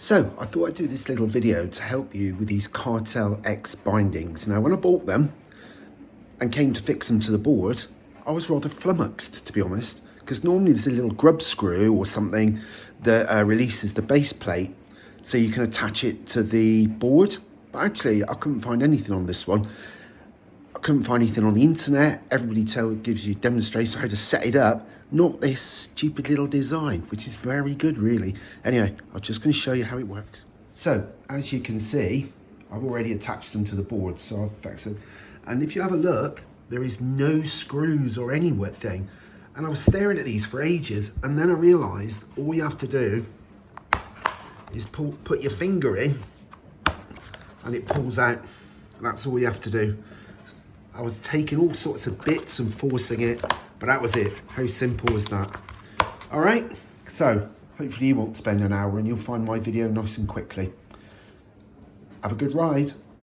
So I thought I'd do this little video to help you with these Cartel X bindings. Now when I bought them and came to fix them to the board, I was rather flummoxed, to be honest, because normally there's a little grub screw or something that releases the base plate so you can attach it to the board. But actually I couldn't find anything on this one. I couldn't find anything on the internet. Everybody gives you demonstrations how to set it up, not this stupid little design, which is very good, really. Anyway, I'm just going to show you how it works. So, as you can see, I've already attached them to the board, so I've fixed them. And if you have a look, there is no screws or anything. And I was staring at these for ages, and then I realised all you have to do is put your finger in, and it pulls out. That's all you have to do. I was taking all sorts of bits and forcing it, but that was it. How simple is that? All right, so hopefully you won't spend an hour and you'll find my video nice and quickly. Have a good ride.